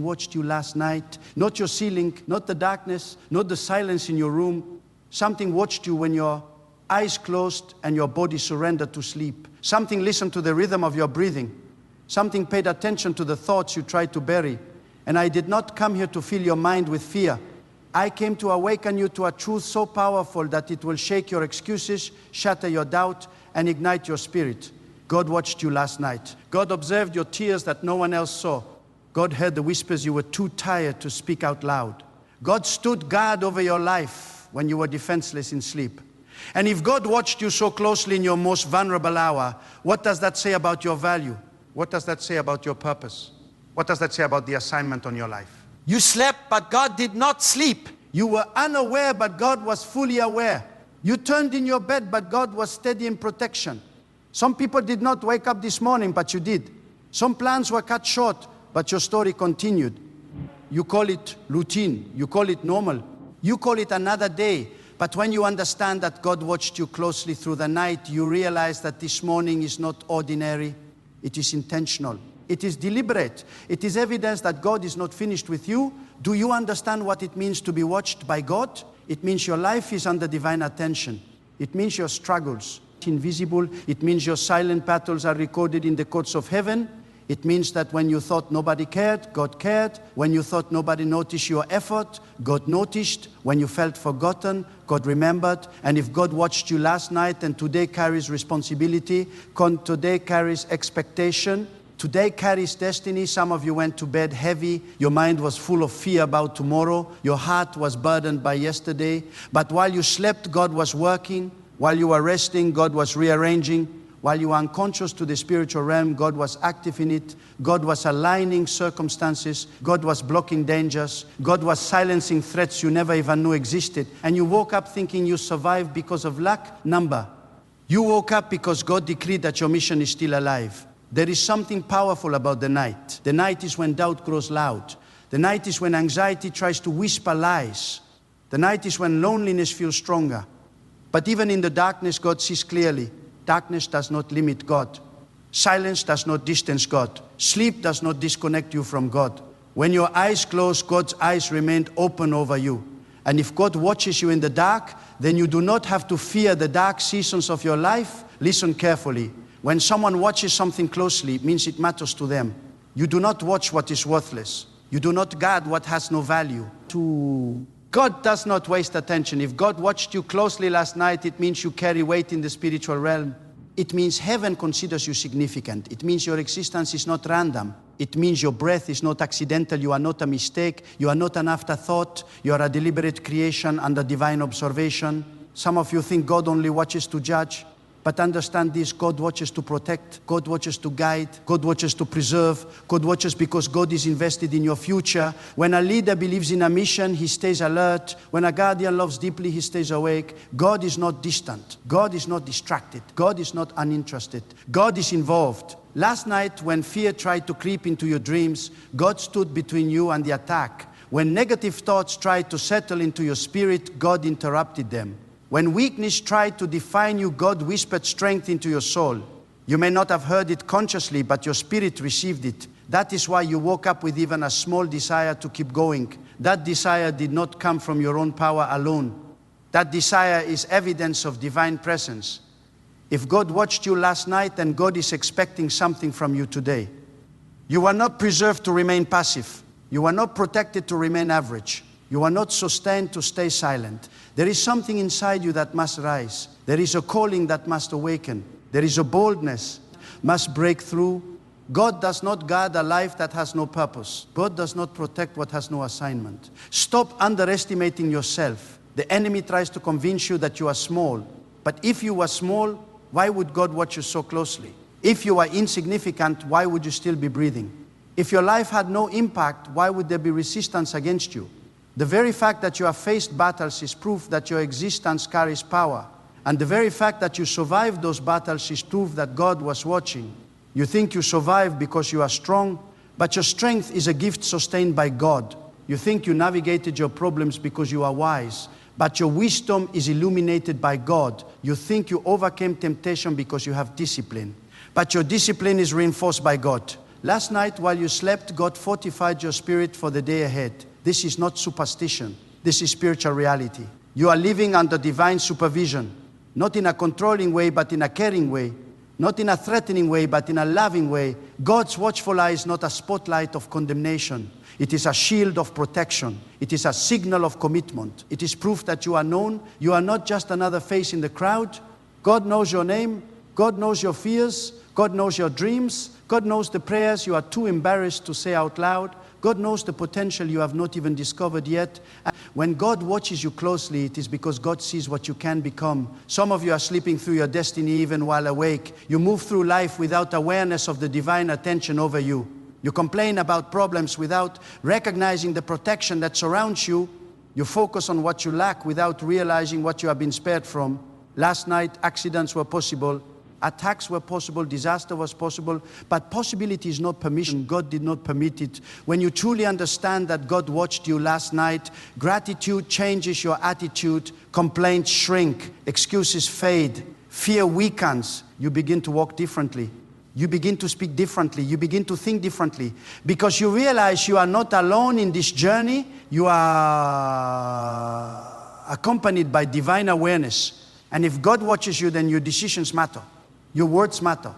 watched you last night. Not your ceiling, not the darkness, not the silence in your room. Something watched you when your eyes closed and your body surrendered to sleep. Something listened to the rhythm of your breathing. Something paid attention to the thoughts you tried to bury. And I did not come here to fill your mind with fear. I came to awaken you to a truth so powerful that it will shake your excuses, shatter your doubt, and ignite your spirit. God watched you last night. God observed your tears that no one else saw. God heard the whispers you were too tired to speak out loud. God stood guard over your life when you were defenseless in sleep. And if God watched you so closely in your most vulnerable hour, what does that say about your value? What does that say about your purpose? What does that say about the assignment on your life? You slept, but God did not sleep. You were unaware, but God was fully aware. You turned in your bed, but God was steady in protection. Some people did not wake up this morning, but you did. Some plans were cut short, but your story continued. You call it routine. You call it normal. You call it another day. But when you understand that God watched you closely through the night, you realize that this morning is not ordinary. It is intentional. It is deliberate. It is evidence that God is not finished with you. Do you understand what it means to be watched by God? It means your life is under divine attention. It means your struggles are invisible. It means your silent battles are recorded in the courts of heaven. It means that when you thought nobody cared, God cared. When you thought nobody noticed your effort, God noticed. When you felt forgotten, God remembered. And if God watched you last night and today carries responsibility, today carries expectation, today carries destiny. Some of you went to bed heavy. Your mind was full of fear about tomorrow. Your heart was burdened by yesterday. But while you slept, God was working. While you were resting, God was rearranging. While you were unconscious to the spiritual realm, God was active in it. God was aligning circumstances. God was blocking dangers. God was silencing threats you never even knew existed. And you woke up thinking you survived because of luck? Number. You woke up because God decreed that your mission is still alive. There is something powerful about the night. The night is when doubt grows loud. The night is when anxiety tries to whisper lies. The night is when loneliness feels stronger. But even in the darkness, God sees clearly. Darkness does not limit God. Silence does not distance God. Sleep does not disconnect you from God. When your eyes close, God's eyes remain open over you. And if God watches you in the dark, then you do not have to fear the dark seasons of your life. Listen carefully. When someone watches something closely, it means it matters to them. You do not watch what is worthless. You do not guard what has no value. God does not waste attention. If God watched you closely last night, it means you carry weight in the spiritual realm. It means heaven considers you significant. It means your existence is not random. It means your breath is not accidental. You are not a mistake. You are not an afterthought. You are a deliberate creation under divine observation. Some of you think God only watches to judge. But understand this, God watches to protect, God watches to guide, God watches to preserve, God watches because God is invested in your future. When a leader believes in a mission, he stays alert. When a guardian loves deeply, he stays awake. God is not distant. God is not distracted. God is not uninterested. God is involved. Last night, when fear tried to creep into your dreams, God stood between you and the attack. When negative thoughts tried to settle into your spirit, God interrupted them. When weakness tried to define you, God whispered strength into your soul. You may not have heard it consciously, but your spirit received it. That is why you woke up with even a small desire to keep going. That desire did not come from your own power alone. That desire is evidence of divine presence. If God watched you last night, then God is expecting something from you today. You were not preserved to remain passive. You were not protected to remain average. You are not sustained to stay silent. There is something inside you that must rise. There is a calling that must awaken. There is a boldness must break through. God does not guard a life that has no purpose. God does not protect what has no assignment. Stop underestimating yourself. The enemy tries to convince you that you are small. But if you were small, why would God watch you so closely? If you are insignificant, why would you still be breathing? If your life had no impact, why would there be resistance against you? The very fact that you have faced battles is proof that your existence carries power. And the very fact that you survived those battles is proof that God was watching. You think you survived because you are strong, but your strength is a gift sustained by God. You think you navigated your problems because you are wise, but your wisdom is illuminated by God. You think you overcame temptation because you have discipline, but your discipline is reinforced by God. Last night while you slept, God fortified your spirit for the day ahead. This is not superstition. This is spiritual reality. You are living under divine supervision, not in a controlling way, but in a caring way, not in a threatening way, but in a loving way. God's watchful eye is not a spotlight of condemnation. It is a shield of protection. It is a signal of commitment. It is proof that you are known. You are not just another face in the crowd. God knows your name. God knows your fears. God knows your dreams. God knows the prayers you are too embarrassed to say out loud. God knows the potential you have not even discovered yet. When God watches you closely, it is because God sees what you can become. Some of you are sleeping through your destiny even while awake. You move through life without awareness of the divine attention over you. You complain about problems without recognizing the protection that surrounds you. You focus on what you lack without realizing what you have been spared from. Last night, accidents were possible. Attacks were possible, disaster was possible, but possibility is not permission. God did not permit it. When you truly understand that God watched you last night, gratitude changes your attitude, complaints shrink, excuses fade, fear weakens. You begin to walk differently. You begin to speak differently. You begin to think differently. Because you realize you are not alone in this journey. You are accompanied by divine awareness. And if God watches you, then your decisions matter. Your words matter.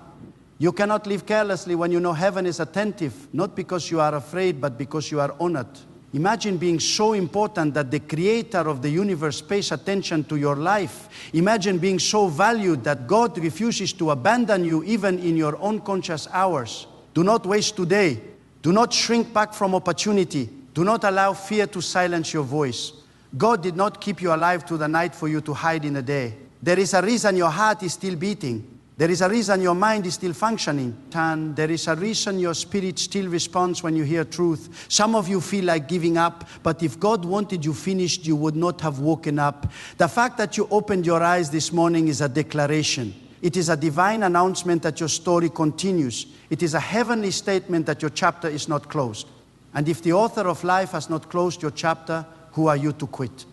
You cannot live carelessly when you know heaven is attentive, not because you are afraid, but because you are honored. Imagine being so important that the creator of the universe pays attention to your life. Imagine being so valued that God refuses to abandon you even in your unconscious hours. Do not waste today. Do not shrink back from opportunity. Do not allow fear to silence your voice. God did not keep you alive through the night for you to hide in the day. There is a reason your heart is still beating. There is a reason your mind is still functioning. And there is a reason your spirit still responds when you hear truth. Some of you feel like giving up, but if God wanted you finished, you would not have woken up. The fact that you opened your eyes this morning is a declaration. It is a divine announcement that your story continues. It is a heavenly statement that your chapter is not closed. And if the author of life has not closed your chapter, who are you to quit?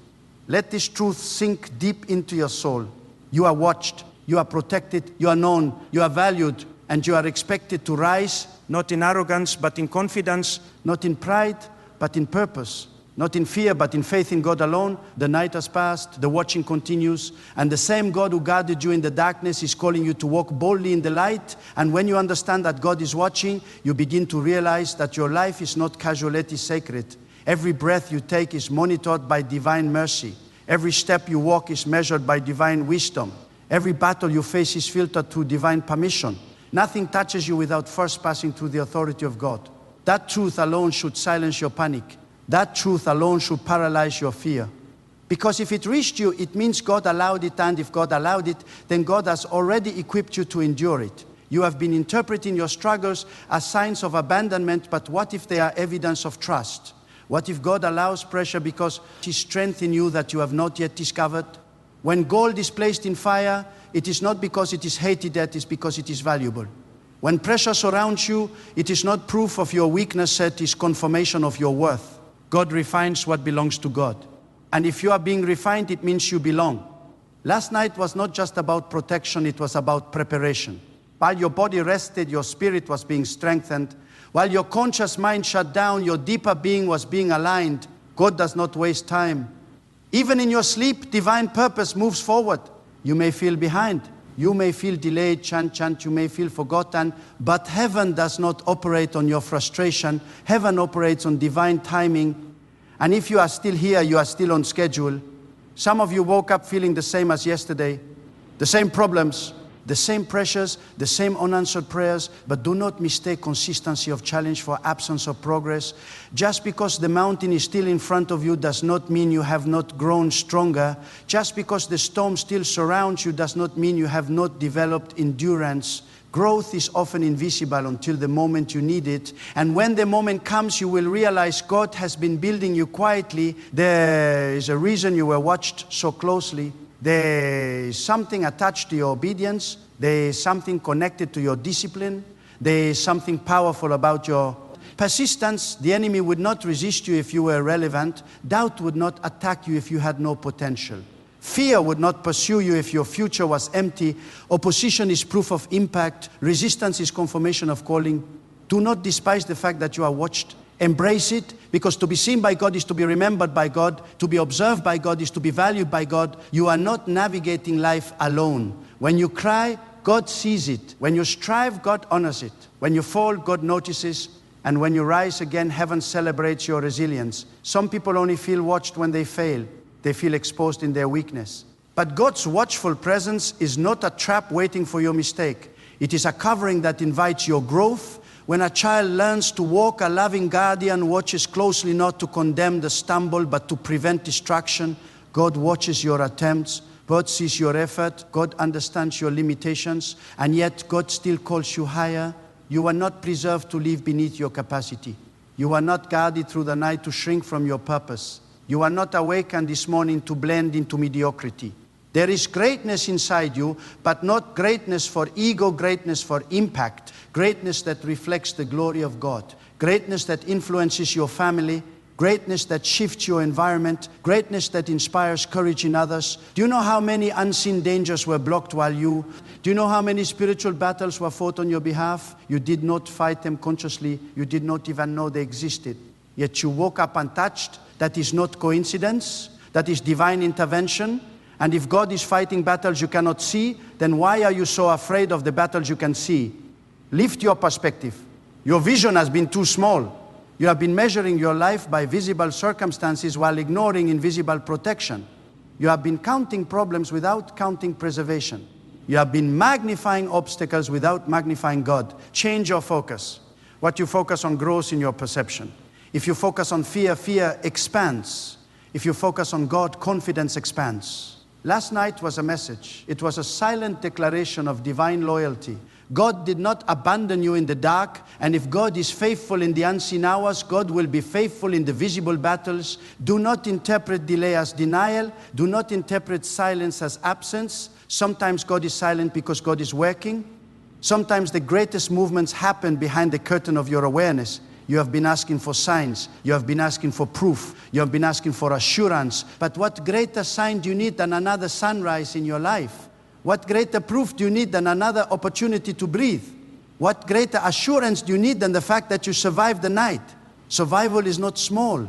Let this truth sink deep into your soul. You are watched. You are protected, you are known, you are valued, and you are expected to rise, not in arrogance, but in confidence, not in pride, but in purpose, not in fear, but in faith in God alone. The night has passed, the watching continues, and the same God who guarded you in the darkness is calling you to walk boldly in the light. And when you understand that God is watching, you begin to realize that your life is not casual, it is sacred. Every breath you take is monitored by divine mercy. Every step you walk is measured by divine wisdom. Every battle you face is filtered through divine permission. Nothing touches you without first passing through the authority of God. That truth alone should silence your panic. That truth alone should paralyze your fear. Because if it reached you, it means God allowed it, and if God allowed it, then God has already equipped you to endure it. You have been interpreting your struggles as signs of abandonment, but what if they are evidence of trust? What if God allows pressure because He strengthens you that you have not yet discovered? When gold is placed in fire, it is not because it is hated, it is because it is valuable. When pressure surrounds you, it is not proof of your weakness, it is confirmation of your worth. God refines what belongs to God. And if you are being refined, it means you belong. Last night was not just about protection, it was about preparation. While your body rested, your spirit was being strengthened. While your conscious mind shut down, your deeper being was being aligned. God does not waste time. Even in your sleep, divine purpose moves forward. You may feel behind. You may feel delayed, you may feel forgotten, but heaven does not operate on your frustration. Heaven operates on divine timing. And if you are still here, you are still on schedule. Some of you woke up feeling the same as yesterday. The same problems, the same pressures, the same unanswered prayers, but do not mistake consistency of challenge for absence of progress. Just because the mountain is still in front of you does not mean you have not grown stronger. Just because the storm still surrounds you does not mean you have not developed endurance. Growth is often invisible until the moment you need it. And when the moment comes, you will realize God has been building you quietly. There is a reason you were watched so closely. There is something attached to your obedience. There is something connected to your discipline. There is something powerful about your persistence. The enemy would not resist you if you were irrelevant. Doubt would not attack you if you had no potential. Fear would not pursue you if your future was empty. Opposition is proof of impact. Resistance is confirmation of calling. Do not despise the fact that you are watched. Embrace it, because to be seen by God is to be remembered by God. To be observed by God is to be valued by God. You are not navigating life alone. When you cry, God sees it. When you strive, God honors it. When you fall, God notices. And when you rise again, heaven celebrates your resilience. Some people only feel watched when they fail. They feel exposed in their weakness. But God's watchful presence is not a trap waiting for your mistake. It is a covering that invites your growth. When a child learns to walk, a loving guardian watches closely not to condemn the stumble, but to prevent destruction. God watches your attempts. God sees your effort. God understands your limitations. And yet God still calls you higher. You are not preserved to live beneath your capacity. You are not guarded through the night to shrink from your purpose. You are not awakened this morning to blend into mediocrity. There is greatness inside you, but not greatness for ego, greatness for impact, greatness that reflects the glory of God, greatness that influences your family, greatness that shifts your environment, greatness that inspires courage in others. Do you know how many unseen dangers were blocked while do you know how many spiritual battles were fought on your behalf? You did not fight them consciously. You did not even know they existed. Yet you woke up untouched. That is not coincidence. That is divine intervention. And if God is fighting battles you cannot see, then why are you so afraid of the battles you can see? Lift your perspective. Your vision has been too small. You have been measuring your life by visible circumstances while ignoring invisible protection. You have been counting problems without counting preservation. You have been magnifying obstacles without magnifying God. Change your focus. What you focus on grows in your perception. If you focus on fear, fear expands. If you focus on God, confidence expands. Last night was a message. It was a silent declaration of divine loyalty. God did not abandon you in the dark, and if God is faithful in the unseen hours, God will be faithful in the visible battles. Do not interpret delay as denial. Do not interpret silence as absence. Sometimes God is silent because God is working. Sometimes the greatest movements happen behind the curtain of your awareness. You have been asking for signs. You have been asking for proof. You have been asking for assurance. But what greater sign do you need than another sunrise in your life? What greater proof do you need than another opportunity to breathe? What greater assurance do you need than the fact that you survived the night? Survival is not small.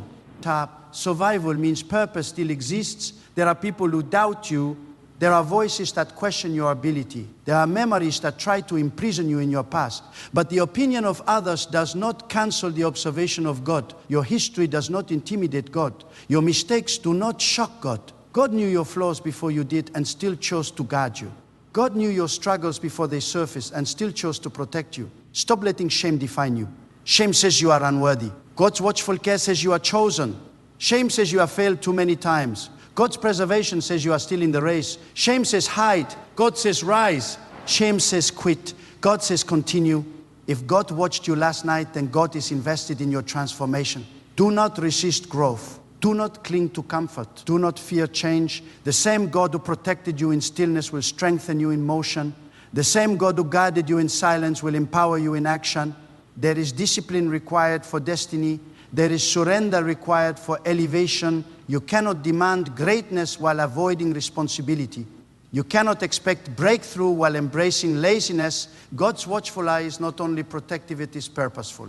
Survival means purpose still exists. There are people who doubt you. There are voices that question your ability. There are memories that try to imprison you in your past. But the opinion of others does not cancel the observation of God. Your history does not intimidate God. Your mistakes do not shock God. God knew your flaws before you did and still chose to guard you. God knew your struggles before they surfaced and still chose to protect you. Stop letting shame define you. Shame says you are unworthy. God's watchful care says you are chosen. Shame says you have failed too many times. God's preservation says you are still in the race. Shame says hide. God says rise. Shame says quit. God says continue. If God watched you last night, then God is invested in your transformation. Do not resist growth. Do not cling to comfort. Do not fear change. The same God who protected you in stillness will strengthen you in motion. The same God who guided you in silence will empower you in action. There is discipline required for destiny. There is surrender required for elevation. You cannot demand greatness while avoiding responsibility. You cannot expect breakthrough while embracing laziness. God's watchful eye is not only protective, it is purposeful.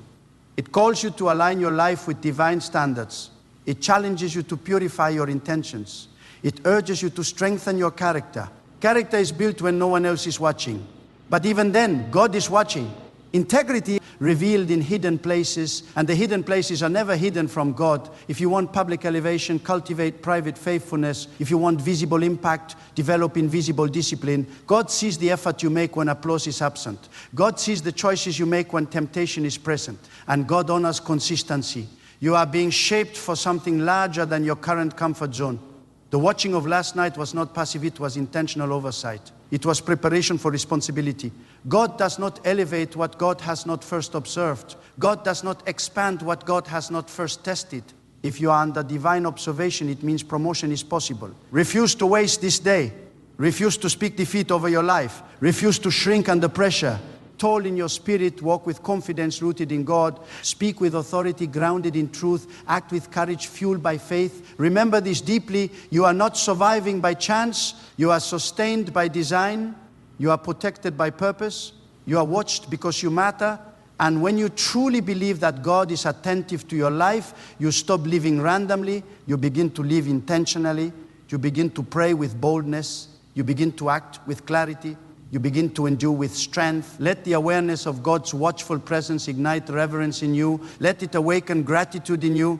It calls you to align your life with divine standards. It challenges you to purify your intentions. It urges you to strengthen your character. Character is built when no one else is watching. But even then, God is watching. Integrity revealed in hidden places, and the hidden places are never hidden from God. If you want public elevation, cultivate private faithfulness. If you want visible impact, develop invisible discipline. God sees the effort you make when applause is absent. God sees the choices you make when temptation is present. And God honors consistency. You are being shaped for something larger than your current comfort zone. The watching of last night was not passive, it was intentional oversight. It was preparation for responsibility. God does not elevate what God has not first observed. God does not expand what God has not first tested. If you are under divine observation, it means promotion is possible. Refuse to waste this day. Refuse to speak defeat over your life. Refuse to shrink under pressure. Tall in your spirit, walk with confidence rooted in God, speak with authority grounded in truth, act with courage fueled by faith. Remember this deeply, you are not surviving by chance, you are sustained by design, you are protected by purpose, you are watched because you matter, And when you truly believe that God is attentive to your life, you stop living randomly, you begin to live intentionally, you begin to pray with boldness, you begin to act with clarity, you begin to endure with strength. Let the awareness of God's watchful presence ignite reverence in you. Let it awaken gratitude in you.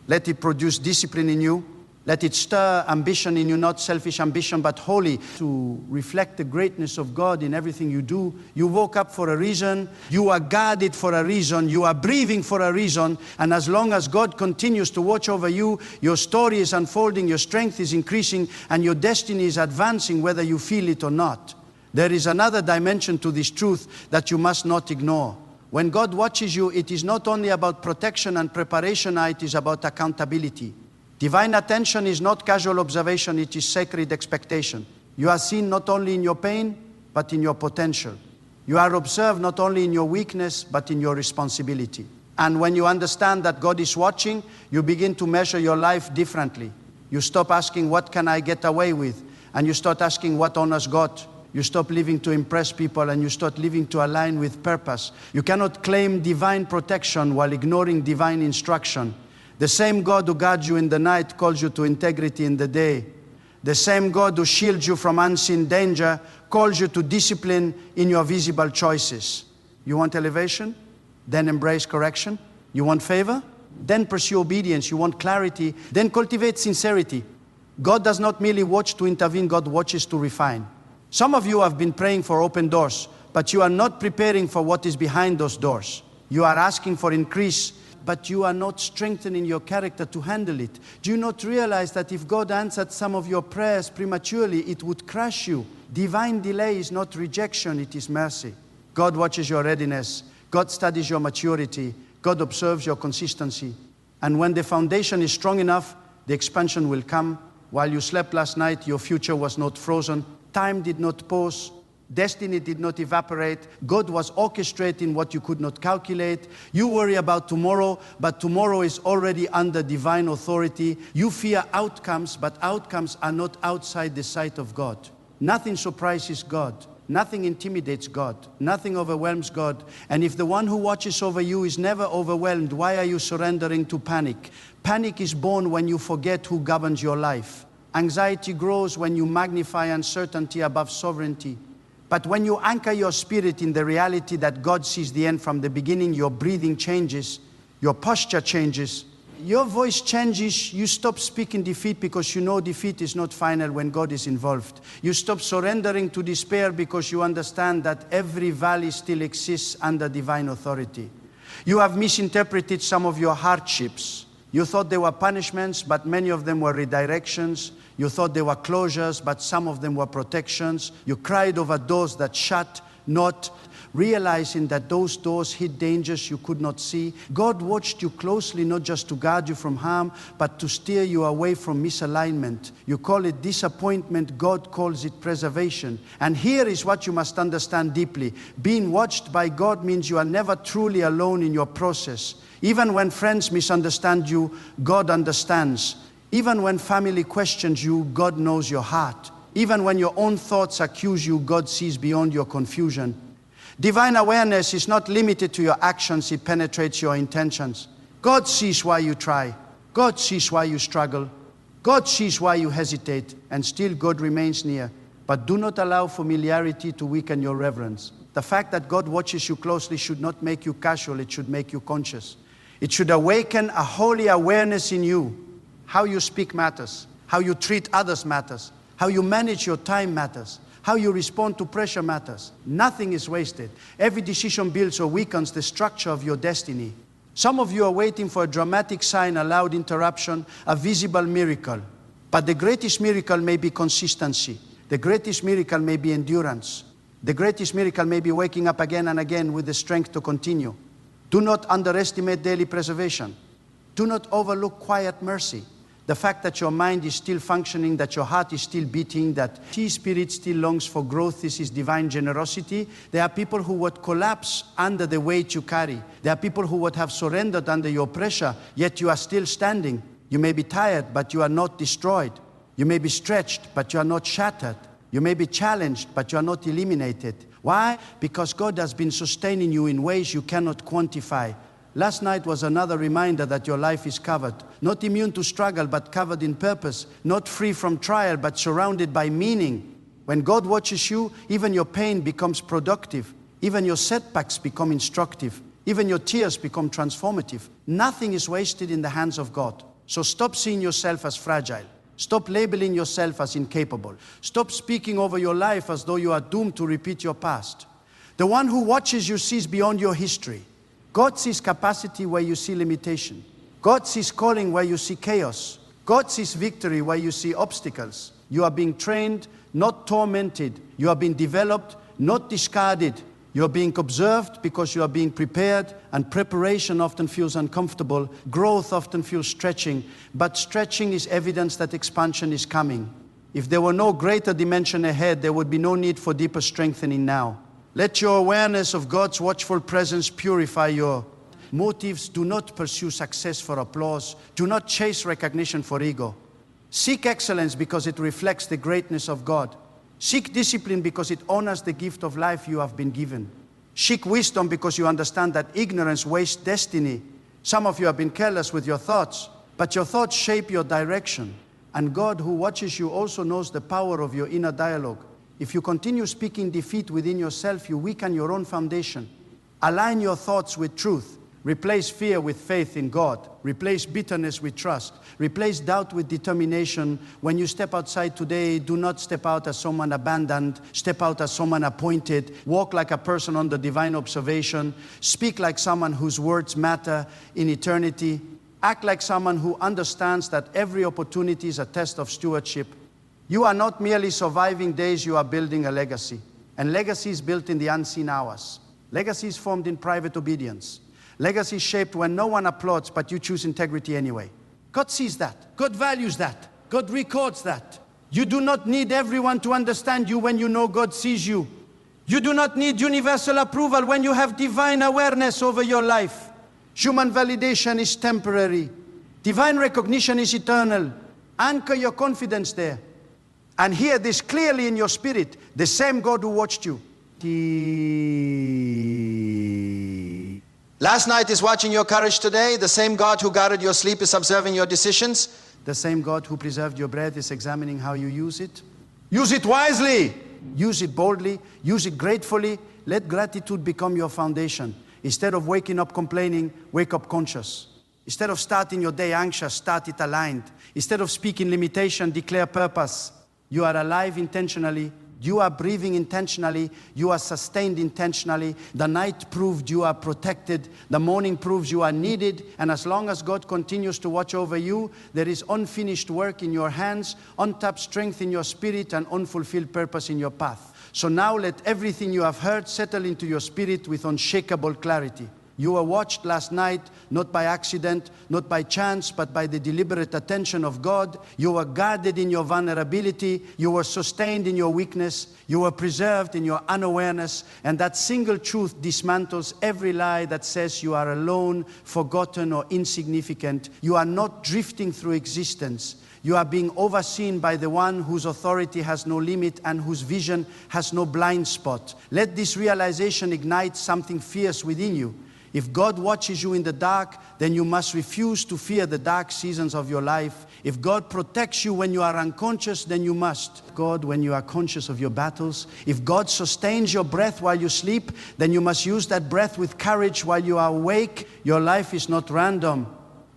Let it produce discipline in you. Let it stir ambition in you, not selfish ambition, but holy, to reflect the greatness of God in everything you do. You woke up for a reason. You are guarded for a reason. You are breathing for a reason. And as long as God continues to watch over you, your story is unfolding, your strength is increasing, and your destiny is advancing, whether you feel it or not. There is another dimension to this truth that you must not ignore. When God watches you, it is not only about protection and preparation, it is about accountability. Divine attention is not casual observation, it is sacred expectation. You are seen not only in your pain, but in your potential. You are observed not only in your weakness, but in your responsibility. And when you understand that God is watching, you begin to measure your life differently. You stop asking, what can I get away with? And you start asking, what honors God? You stop living to impress people and you start living to align with purpose. You cannot claim divine protection while ignoring divine instruction. The same God who guards you in the night calls you to integrity in the day. The same God who shields you from unseen danger calls you to discipline in your visible choices. You want elevation? Then embrace correction. You want favor? Then pursue obedience. You want clarity? Then cultivate sincerity. God does not merely watch to intervene, God watches to refine. Some of you have been praying for open doors, but you are not preparing for what is behind those doors. You are asking for increase, but you are not strengthening your character to handle it. Do you not realize that if God answered some of your prayers prematurely, it would crush you? Divine delay is not rejection, it is mercy. God watches your readiness. God studies your maturity. God observes your consistency. And when the foundation is strong enough, the expansion will come. While you slept last night, your future was not frozen. Time did not pause. Destiny did not evaporate. God was orchestrating what you could not calculate. You worry about tomorrow, but tomorrow is already under divine authority. You fear outcomes, but outcomes are not outside the sight of God. Nothing surprises God. Nothing intimidates God. Nothing overwhelms God. And if the one who watches over you is never overwhelmed, why are you surrendering to panic? Panic is born when you forget who governs your life. Anxiety grows when you magnify uncertainty above sovereignty. But when you anchor your spirit in the reality that God sees the end from the beginning, your breathing changes, your posture changes, your voice changes. You stop speaking defeat because you know defeat is not final when God is involved. You stop surrendering to despair because you understand that every valley still exists under divine authority. You have misinterpreted some of your hardships. You thought they were punishments, but many of them were redirections. You thought they were closures, but some of them were protections. You cried over doors that shut, not realizing that those doors hid dangers you could not see. God watched you closely, not just to guard you from harm, but to steer you away from misalignment. You call it disappointment, God calls it preservation. And here is what you must understand deeply. Being watched by God means you are never truly alone in your process. Even when friends misunderstand you, God understands. Even when family questions you, God knows your heart. Even when your own thoughts accuse you, God sees beyond your confusion. Divine awareness is not limited to your actions, it penetrates your intentions. God sees why you try. God sees why you struggle. God sees why you hesitate, and still God remains near. But do not allow familiarity to weaken your reverence. The fact that God watches you closely should not make you casual, it should make you conscious. It should awaken a holy awareness in you. How you speak matters. How you treat others matters. How you manage your time matters. How you respond to pressure matters. Nothing is wasted. Every decision builds or weakens the structure of your destiny. Some of you are waiting for a dramatic sign, a loud interruption, a visible miracle. But the greatest miracle may be consistency. The greatest miracle may be endurance. The greatest miracle may be waking up again and again with the strength to continue. Do not underestimate daily preservation. Do not overlook quiet mercy. The fact that your mind is still functioning, that your heart is still beating, that your spirit still longs for growth, this is divine generosity. There are people who would collapse under the weight you carry. There are people who would have surrendered under your pressure, yet you are still standing. You may be tired, but you are not destroyed. You may be stretched, but you are not shattered. You may be challenged, but you are not eliminated. Why? Because God has been sustaining you in ways you cannot quantify. Last night was another reminder that your life is covered. Not immune to struggle, but covered in purpose. Not free from trial, but surrounded by meaning. When God watches you, even your pain becomes productive. Even your setbacks become instructive. Even your tears become transformative. Nothing is wasted in the hands of God. So stop seeing yourself as fragile. Stop labeling yourself as incapable. Stop speaking over your life as though you are doomed to repeat your past. The one who watches you sees beyond your history. God sees capacity where you see limitation. God sees calling where you see chaos. God sees victory where you see obstacles. You are being trained, not tormented. You are being developed, not discarded. You are being observed because you are being prepared, and preparation often feels uncomfortable. Growth often feels stretching, but stretching is evidence that expansion is coming. If there were no greater dimension ahead, there would be no need for deeper strengthening now. Let your awareness of God's watchful presence purify your motives. Do not pursue success for applause. Do not chase recognition for ego. Seek excellence because it reflects the greatness of God. Seek discipline because it honors the gift of life you have been given. Seek wisdom because you understand that ignorance wastes destiny. Some of you have been careless with your thoughts, but your thoughts shape your direction. And God, who watches you, also knows the power of your inner dialogue. If you continue speaking defeat within yourself, you weaken your own foundation. Align your thoughts with truth. Replace fear with faith in God. Replace bitterness with trust. Replace doubt with determination. When you step outside today, do not step out as someone abandoned. Step out as someone appointed. Walk like a person under divine observation. Speak like someone whose words matter in eternity. Act like someone who understands that every opportunity is a test of stewardship. You are not merely surviving days, you are building a legacy. And legacy is built in the unseen hours. Legacy is formed in private obedience. Legacy is shaped when no one applauds, but you choose integrity anyway. God sees that. God values that. God records that. You do not need everyone to understand you when you know God sees you. You do not need universal approval when you have divine awareness over your life. Human validation is temporary. Divine recognition is eternal. Anchor your confidence there. And hear this clearly in your spirit. The same God who watched you. Last night is watching your courage today. The same God who guarded your sleep is observing your decisions. The same God who preserved your breath is examining how you use it. Use it wisely. Use it boldly. Use it gratefully. Let gratitude become your foundation. Instead of waking up complaining, wake up conscious. Instead of starting your day anxious, start it aligned. Instead of speaking limitation, declare purpose. You are alive intentionally. You are breathing intentionally. You are sustained intentionally. The night proved you are protected. The morning proves you are needed. And as long as God continues to watch over you, there is unfinished work in your hands, untapped strength in your spirit, and unfulfilled purpose in your path. So now let everything you have heard settle into your spirit with unshakable clarity. You were watched last night, not by accident, not by chance, but by the deliberate attention of God. You were guarded in your vulnerability. You were sustained in your weakness. You were preserved in your unawareness. And that single truth dismantles every lie that says you are alone, forgotten, or insignificant. You are not drifting through existence. You are being overseen by the one whose authority has no limit and whose vision has no blind spot. Let this realization ignite something fierce within you. If God watches you in the dark, then you must refuse to fear the dark seasons of your life. If God protects you when you are unconscious, then you must. God, when you are conscious of your battles. If God sustains your breath while you sleep, then you must use that breath with courage while you are awake. Your life is not random.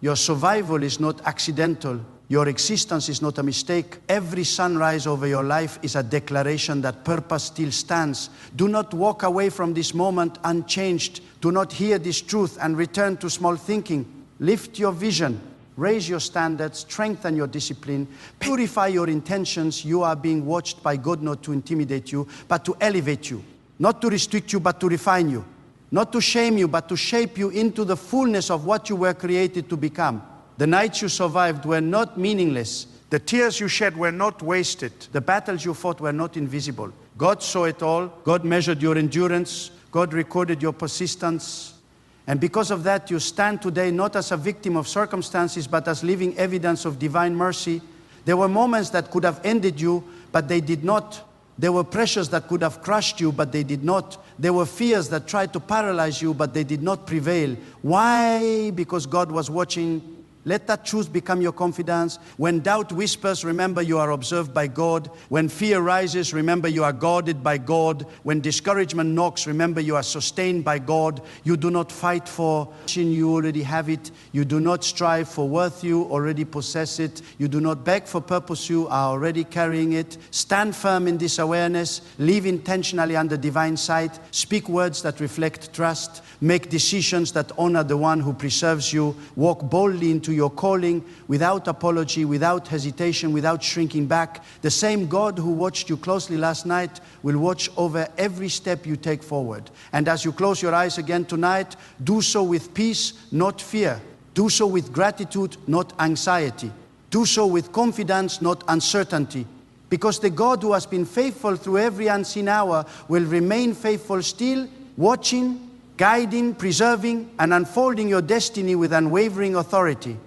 Your survival is not accidental. Your existence is not a mistake. Every sunrise over your life is a declaration that purpose still stands. Do not walk away from this moment unchanged. Do not hear this truth and return to small thinking. Lift your vision. Raise your standards. Strengthen your discipline. Purify your intentions. You are being watched by God not to intimidate you, but to elevate you. Not to restrict you, but to refine you. Not to shame you, but to shape you into the fullness of what you were created to become. The nights you survived were not meaningless. The tears you shed were not wasted. The battles you fought were not invisible. God saw it all. God measured your endurance. God recorded your persistence. And because of that, you stand today not as a victim of circumstances, but as living evidence of divine mercy. There were moments that could have ended you, but they did not. There were pressures that could have crushed you, but they did not. There were fears that tried to paralyze you, but they did not prevail. Why? Because God was watching. Let that truth become your confidence. When doubt whispers, remember you are observed by God. When fear rises, remember you are guarded by God. When discouragement knocks, remember you are sustained by God. You do not fight for fortune, you already have it. You do not strive for worth, you already possess it. You do not beg for purpose, you are already carrying it. Stand firm in this awareness. Live intentionally under divine sight. Speak words that reflect trust. Make decisions that honor the one who preserves you. Walk boldly into your calling without apology, without hesitation, without shrinking back. The same God who watched you closely last night will watch over every step you take forward. And as you close your eyes again tonight, do so with peace, not fear. Do so with gratitude, not anxiety. Do so with confidence, not uncertainty. Because the God who has been faithful through every unseen hour will remain faithful still, watching, guiding, preserving, and unfolding your destiny with unwavering authority.